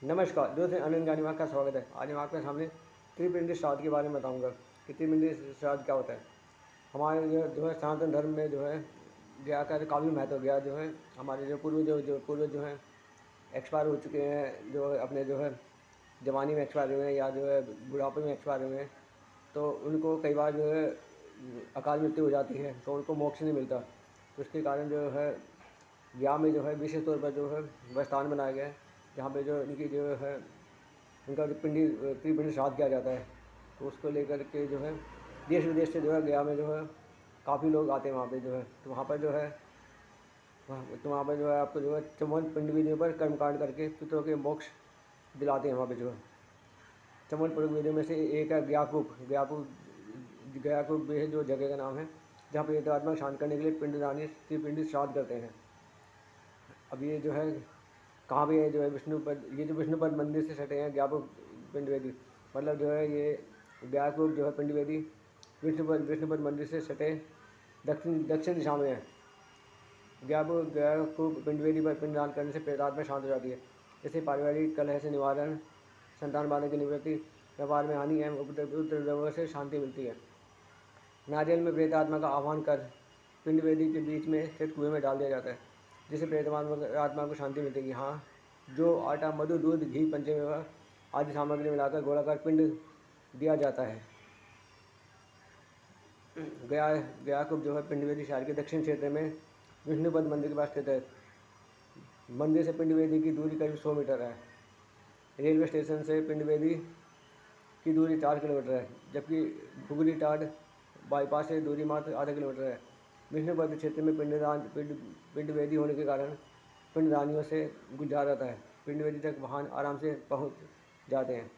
नमस्कार दोस्तों, आनंद गानीवाल का स्वागत है। आज मैं आपके सामने त्रिपिंडी श्राद्ध के बारे में बताऊंगा कि त्रिपिंडी श्राद्ध क्या होता है। हमारे जो है सनातन धर्म में जो है गया का काफ़ी महत्व गया। जो है हमारे जो पूर्वज जो हैं एक्सपायर हो चुके हैं, जो अपने जो है जवानी में एक्सपायर हुए हैं या जो है बुढ़ापे में एक्सपायर हुए हैं, तो उनको कई बार जो है अकाल मृत्यु हो जाती है, तो उनको मोक्ष नहीं मिलता। तो इसके कारण जो है गया में जो है विशेष तौर पर जो है वह स्थान बनाया गया है, जहाँ पे जो इनकी जो है उनका जो त्रिपिंडी श्राद्ध किया जाता है। तो उसको लेकर के जो है देश विदेश से जो है गया में जो है काफ़ी लोग आते हैं वहाँ पे जो है। तो वहाँ पर जो है वहाँ पर जो है आपको जो है 54 पिंड विधियों पर कर्मकांड करके पितरों के मोक्ष दिलाते हैं वहाँ पे जो है। 54 विधियों में से एक है गयाकूप भी जो जगह का नाम है, जहाँ पे आत्मा शांत करने के लिए पिंडदानी त्रिपिंडी श्राद्ध करते हैं। अब ये जो है कहाँ पे है, जो है विष्णुपद, ये जो विष्णुपद मंदिर से सटे हैं ज्ञापक पिंड वेदी, मतलब जो है ये ज्ञापक जो है पिंड वेदी विष्णुपद मंदिर से सटे दक्षिण दिशा में है। ज्ञापक पिंड वेदी पर पिंडदान करने से प्रेतात्मा शांत हो जाती है। इससे पारिवारिक कलह से निवारण, संतान बाधा की निवृत्ति, व्यापार में हानि एवं उपद्रव से शांति मिलती है। नारियल में प्रेत आत्मा का आह्वान कर पिंड वेदी के बीच में स्थित कुएं में डाल दिया जाता है, जिससे प्रेत आत्मा को शांति मिलती है। हाँ, जो आटा, मधु, दूध, घी, पंचमेवा आदि सामग्री मिलाकर गोलाकार पिंड दिया जाता है। गया को जो है पिंडवेदी शहर के दक्षिण क्षेत्र में विष्णुपद मंदिर के पास स्थित है। मंदिर से पिंडवेदी की दूरी करीब 100 मीटर है। रेलवे स्टेशन से पिंडवेदी की दूरी 4 किलोमीटर है, जबकि घुगरी टाट बाईपास से दूरी मात्र आधा किलोमीटर है। विष्णुपद क्षेत्र में पिंडवेदी होने के कारण पिंडदानियों से गुजारा जाता है। पिंडवेदी तक वाहन आराम से पहुंच जाते हैं।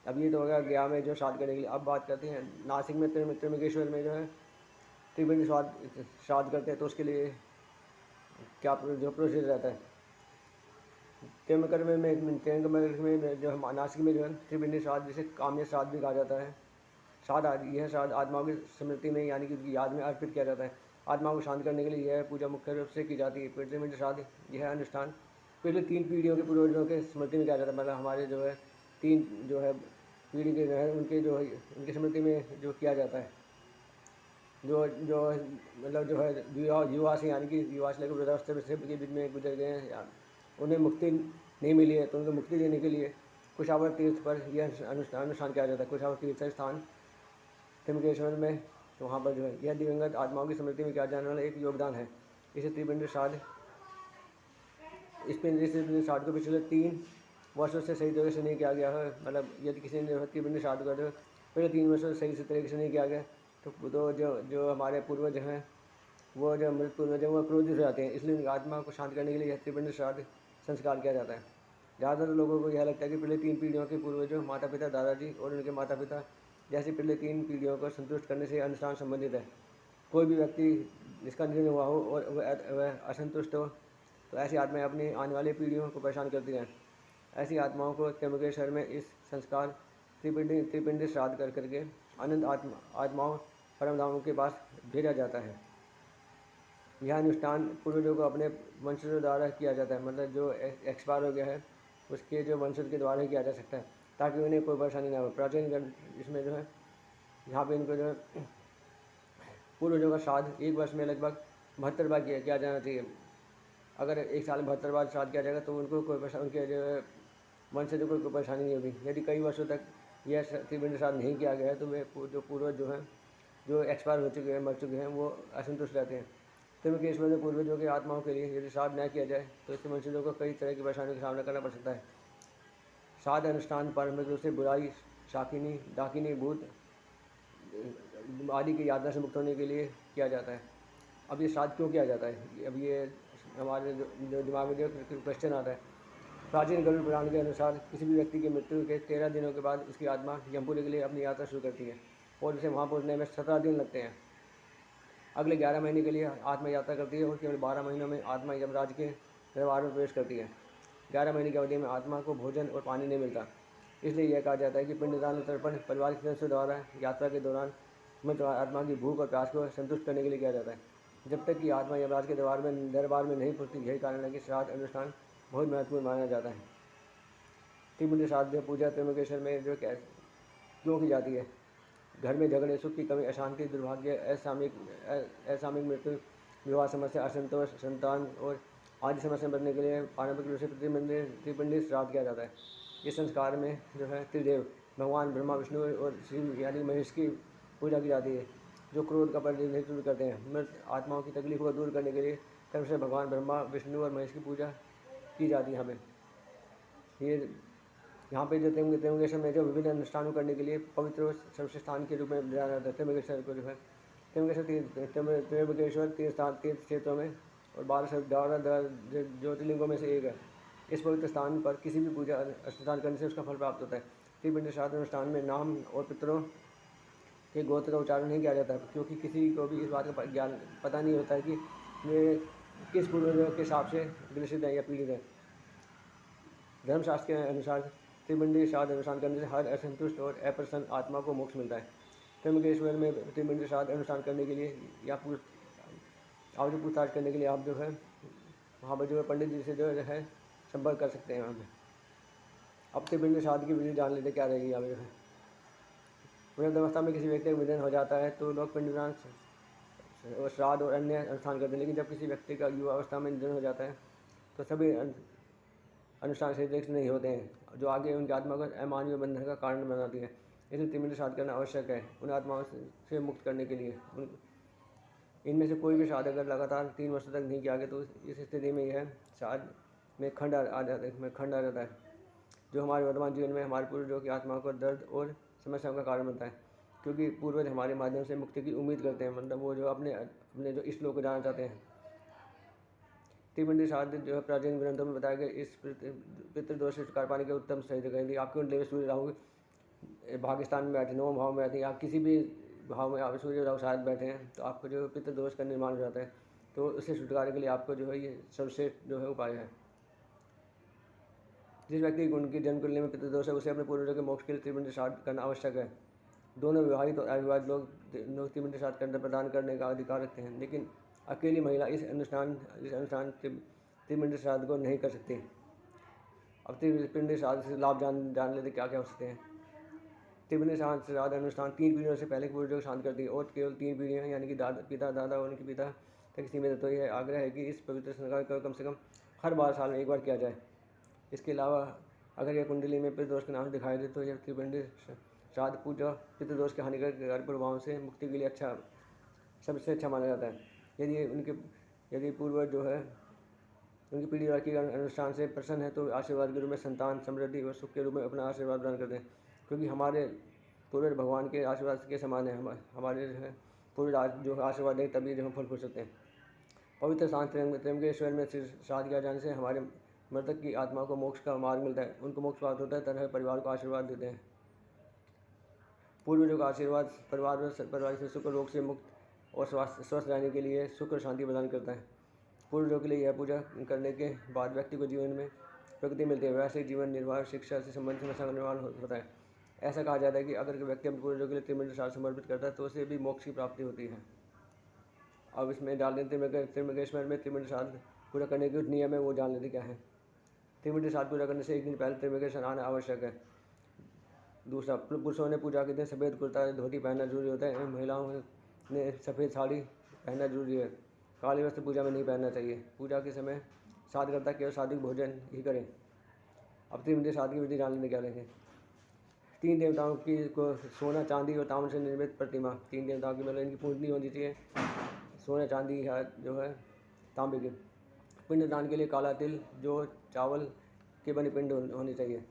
अब ये तो हो गया में जो श्राद्ध करने के लिए। अब बात करते हैं नासिक में त्र्यंबकेश्वर में जो है त्रिपिंडी श्राद्ध करते हैं, तो उसके लिए क्या जो प्रोसीजर रहता है। त्र्यंबकेश्वर में जो है नासिक में जो है त्रिपिंडी श्राद्ध, जिसे काम्य श्राद्ध भी कहा जाता है। यह श्राद्ध आत्माओं की स्मृति में यानी कि उनकी याद में अर्पित किया जाता है। आत्माओं को शांत करने के लिए यह पूजा मुख्य रूप से की जाती है। त्रिपिंडी श्राद्ध यह अनुष्ठान पिछले 3 पीढ़ियों के पूर्वजों के स्मृति में किया जाता है। मतलब हमारे जो है 3 जो है पीढ़ी के जो है उनके जो है उनकी स्मृति में जो किया जाता है। जो जो मतलब जो है युवा से यानी कि युवा से लेकर वृद्धावस्था के बीच में गुजर गए हैं, उन्हें मुक्ति नहीं मिली है, तो उनको मुक्ति देने के लिए कुशावर तीर्थ पर यह अनुष्ठान किया जाता है। कुशावर तीर्थ स्थान त्र्यंबकेश्वर में, तो वहाँ पर जो है यह दिवंगत आत्माओं की स्मृति में किया जाने वाला एक योगदान है। इसे त्रिपिंडी श्राद्ध श्राद्ध को पिछले 3 वर्षों से सही तरीके से नहीं किया गया है। मतलब यदि किसी ने त्रिपिंडी श्राद्ध कर पहले 3 वर्षों से सही तरीके से नहीं किया गया, तो जो हमारे पूर्वज हैं, वो जो मृत पूर्वज हैं, वो क्रोधित हो जाते हैं। इसलिए उनकी आत्मा को शांत करने के लिए यह त्रिपिंडी श्राद्ध संस्कार किया जाता है। ज़्यादातर लोगों को यह लगता है कि पिछले 3 पीढ़ियों के पूर्वजों, माता पिता, दादाजी और उनके माता पिता जैसे पिछले 3 पीढ़ियों को संतुष्ट करने से अनुष्ठान संबंधित है। कोई भी व्यक्ति जिसका निधन हुआ हो और वह असंतुष्ट हो, तो ऐसी आत्माएं अपनी आने वाली पीढ़ियों को परेशान करती हैं। ऐसी आत्माओं को त्र्यंबकेश्वर में इस संस्कार त्रिपिंडी श्राद्ध कर करके अनंत आत्माओं परमधामों के पास भेजा जाता है। यह अनुष्ठान पूर्वजों को अपने वंशजों द्वारा किया जाता है। मतलब जो एक्सपायर हो गया है उसके जो वंशज के द्वारा ही किया जा सकता है, ताकि उन्हें कोई परेशानी ना हो। प्राचीन इसमें जो है यहाँ पे इनको जो है पूर्वजों का श्राद्ध 1 वर्ष में लगभग 72 बार किया जाना चाहिए। अगर 1 साल में 72 बार श्राद्ध किया जाएगा तो उनको कोई उनके जो वंशजों को कोई परेशानी नहीं होगी। यदि कई वर्षों तक यह त्रिपिंडी श्राद्ध नहीं किया गया है, तो वे जो पूर्वज जो हैं, जो एक्सपायर हो चुके हैं, मर चुके हैं, वो असंतुष्ट रहते हैं। त्र्यंबकेश्वर में पूर्वजों के आत्माओं के लिए यदि श्राद्ध न किया जाए, तो इससे वंशजों को कई तरह की परेशानियों का सामना करना पड़ सकता है। श्राद्ध अनुष्ठान पारंपरिक रूप से बुराई, शाकिनी, डाकिनी, भूत आदि की यातना से मुक्त होने के लिए किया जाता है। अब ये श्राद्ध क्यों किया जाता है? अब ये हमारे जो दिमाग में जो क्वेश्चन आता है। प्राचीन गरुड़ पुराण के अनुसार किसी भी व्यक्ति की मृत्यु के 13 दिनों के बाद उसकी आत्मा यमपुरी के लिए अपनी यात्रा शुरू करती है और उसे वहाँ पहुँचने में 17 दिन लगते हैं। अगले 11 महीने के लिए आत्मा यात्रा करती है और केवल 12 महीनों में आत्मा यमराज के दरबार में प्रवेश करती है। 11 महीने की अवधि में आत्मा को भोजन और पानी नहीं मिलता। इसलिए यह कहा जाता है कि पिंडदान और तर्पण परिवार के सदस्यों द्वारा यात्रा के दौरान मृत आत्मा की भूख और प्यास को संतुष्ट करने के लिए किया जाता है, जब तक कि आत्मा यमराज के दरबार में नहीं पहुंचती। यही कारण है कि श्राद्ध अनुष्ठान बहुत महत्वपूर्ण माना जाता है। त्रिपुंडी श्राद्ध पूजा त्र्यंबकेश्वर में जो क्यों की जाती है? घर में झगड़े, सुख की कमी, अशांति, दुर्भाग्य, असामयिक मृत्यु, विवाह समस्या, असंतोष, संतान और आदि समस्या बनने के लिए पारंपरिक रूप से त्रिपिंडी श्राद्ध किया जाता है। इस संस्कार में जो है त्रिदेव भगवान ब्रह्मा, विष्णु और शिव यानी महेश की पूजा की जाती है, जो क्रोध का प्रतिनिधित्व करते हैं। मृत आत्माओं की तकलीफों को दूर करने के लिए कर्म से भगवान ब्रह्मा, विष्णु और महेश की पूजा की जाती है। हमें ये यहाँ पे जो त्र्यंबकेश्वर में जो विभिन्न अनुष्ठानों करने के लिए पवित्र और सर्वश्रेष्ठ स्थान के रूप में जाना जाता है। त्र्यंबकेश्वर को जो है त्र्यंबकेश्वर तीर्थ क्षेत्रों में और 12 ज्योतिर्लिंगों में से एक है। इस पवित्र स्थान पर किसी भी पूजा अनुष्ठान करने से उसका फल प्राप्त होता है। त्रिपिंडी श्राद्ध अनुष्ठान में नाम और पितरों के गोत्र का उच्चारण नहीं किया जाता, क्योंकि किसी को भी इस बात का ज्ञान पता नहीं होता है कि वे किस पूर्वजों के हिसाब से ग्रसित हैं या पीड़ित हैं। धर्मशास्त्र के अनुसार त्रिपिंडी श्राद्ध अनुष्ठान करने से हर असंतुष्ट और अप्रसन्न आत्मा को मोक्ष मिलता है। त्र्यंबकेश्वर में त्रिपिंडी श्राद्ध अनुष्ठान करने के लिए या आप जो पूछताछ करने के लिए आप जो है वहाँ पर जो है पंडित जी से जो है संपर्क कर सकते हैं। वहाँ पर अब त्रिपिंडी श्राद्ध की विधि जान लेते क्या रहेगी। अब जो है वृद्ध अवस्था में किसी व्यक्ति का निधन हो जाता है तो लोग पिंडदान और श्राद्ध और अन्य अनुष्ठान करते हैं, लेकिन जब किसी व्यक्ति का युवा अवस्था में निधन हो जाता है तो सभी अनुष्ठान से नहीं होते हैं, जो आगे उनकी आत्मा को अमानवीय बंधन का कारण बनाती है। इसलिए त्रिपिंडी श्राद्ध करना आवश्यक है उन आत्माओं से मुक्त करने के लिए। इनमें से कोई भी श्राद्ध अगर लगातार 3 वर्षों तक नहीं किया गया तो इस स्थिति में यह श्राद्ध में खंड आ जाता है, जो हमारे वर्तमान जीवन में हमारे पूर्वजों की आत्मा को दर्द और समस्याओं का कारण बनता है, क्योंकि पूर्वज हमारे माध्यम से मुक्ति की उम्मीद करते हैं, मतलब वो जो अपने जो इष्ट लोग को जाना चाहते हैं। त्रिपिंडी श्राद्ध जो है प्राचीन ग्रंथों में बताया गया इस पितृदोष से छुटकारा पाने के उत्तम सही जगह। आपकी कुंडली में सूर्य राहु भाग्यस्थान में बैठे, 9 भाव में बैठे, आप किसी भी भाव में आप सूर्य राहु शायद बैठे हैं तो आपको जो पितृदोष का निर्माण हो जाता है। तो उससे छुटकारे के लिए आपको जो है ये सर्वश्रेष्ठ जो है उपाय है। जिस व्यक्ति उनकी जन्म कुंडली में पितृदोष है उसे अपने पूर्वजों के मोक्ष के लिए त्रिपिंडी श्राद्ध करना आवश्यक है। दोनों विवाहित और अविवाहित लोग त्रिपिंडी श्राद्ध करना प्रदान करने का अधिकार रखते हैं, लेकिन अकेली महिला इस अनुष्ठान त्रिपिंडी श्राद्ध को नहीं कर सकती। अब त्रिपिंडी श्राद्ध से लाभ जान लेते क्या क्या हो सकते हैं। त्रिपिंडी श्राद्ध अनुष्ठान 3 पीढ़ियों से पहले पूर्वजों को शांत करती है और केवल 3 पीढ़ियाँ यानी कि पिता दादा और उनके पिता तक सीमित। तो यह आग्रह है कि इस पवित्र संस्कार को कम से कम हर 12 साल में एक बार किया जाए। इसके अलावा अगर यह कुंडली में पितृदोष के नाम दिखाई दे तो यह त्रिपिंडी श्राद्ध पूजा पितृदोष के हानिकारक प्रभावों से मुक्ति के लिए सबसे अच्छा माना जाता है। यदि पूर्वज जो है उनकी पीढ़ी के अनुष्ठान से प्रसन्न है तो आशीर्वाद के रूप में संतान, समृद्धि और सुख के रूप में अपना आशीर्वाद प्रदान करते हैं, क्योंकि हमारे पूर्वज भगवान के आशीर्वाद के समान है। हमारे जो है पूर्वज जो आशीर्वाद दें तभी जो हम फल फूल सकते हैं। पवित्र स्थान त्र्यंबकेश्वर में श्राद्ध किया जाने से हमारे मृतक की आत्मा को मोक्ष का मार्ग मिलता है, उनको मोक्ष प्राप्त होता है, तरह परिवार को आशीर्वाद देते हैं। पूर्वजों का आशीर्वाद परिवार सदस्यों को रोग से मुक्त और स्वस्थ रहने के लिए सुख और शांति प्रदान करता है। पूर्वजों के लिए यह पूजा करने के बाद व्यक्ति को जीवन में प्रगति मिलती है, वैसे जीवन निर्वाह शिक्षा से संबंधित समस्या का निर्माण होता है। ऐसा कहा जाता है कि अगर व्यक्ति अपने पूर्वजों के लिए त्रिपिंडी श्राद्ध समर्पित करता है तो उसे भी मोक्ष की प्राप्ति होती है। अब इसमें डाल देते त्र्यंबकेश्वर में त्रिपिंडी श्राद्ध पूजा करने के कुछ नियम है, वो जान लेते क्या है। त्रिपिंडी श्राद्ध पूजा करने से 1 दिन पहले त्र्यंबकेश्वर आना आवश्यक है। दूसरा, पुरुषों ने पूजा के दिन सफ़ेद कुर्ता धोती पहनना जरूरी होता है। महिलाओं ने सफ़ेद साड़ी पहनना जरूरी है। काले वस्त्र पूजा में नहीं पहनना चाहिए। पूजा के समय श्राद्धकर्ता केवल सात्विक भोजन ही करें। अब त्रिपिंडी श्राद्ध की विधि जानने क्या रहेंगे। 3 देवताओं की को सोना, चांदी और ताम्र से निर्मित प्रतिमा, 3 देवताओं की मतलब इनकी पूजनी होनी चाहिए, सोना चांदी है जो है तांबे के। पिंडदान के लिए काला तिल जो चावल के बने पिंड होने चाहिए।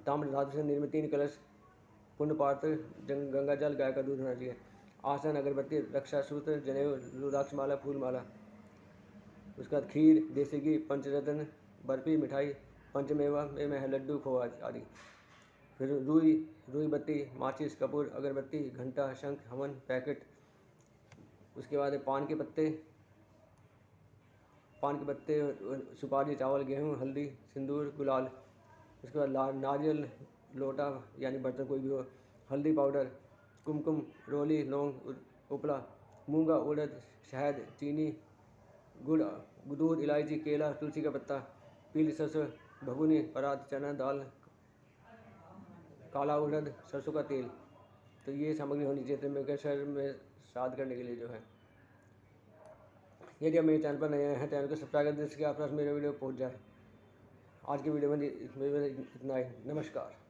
ताम्र धातु से निर्मित 3 कलश, पुण्य पात्र, गंगा जल, गाय का दूध होना चाहिए। आसन, अगरबत्ती, रक्षा सूत्र, जनेऊ, रुद्राक्ष माला, फूल माला। उसके बाद खीर, देसी घी, पंचरत्न, बर्फी, मिठाई, पंचमेवा में है लड्डू, खोआ आदि। फिर रुई बत्ती, माचिस, कपूर, अगरबत्ती, घंटा, शंख, हवन पैकेट। उसके बाद पान के पत्ते, सुपारी, चावल, गेहूँ, हल्दी, सिंदूर, गुलाल। उसके बाद नारियल, लोटा यानी बर्तन कोई भी हो, हल्दी पाउडर, कुमकुम, रोली, लौंग, उपला, मूंगा, उड़द, शहद, चीनी, गुड़, दूध, इलायची, केला, तुलसी का पत्ता, पीली सरसों, भगुनी, परात, चना दाल, काला उड़द, सरसों का तेल। तो ये सामग्री होनी चाहिए तो मेरे शरीर में श्राद्ध करने के लिए जो है। यदि आप मेरे चैनल पर नए हैं, चैनल को सब्सक्राइब कर दें जिसके आसपास मेरे वीडियो पहुंच जाए। आज की वीडियो में इतना ही। नमस्कार।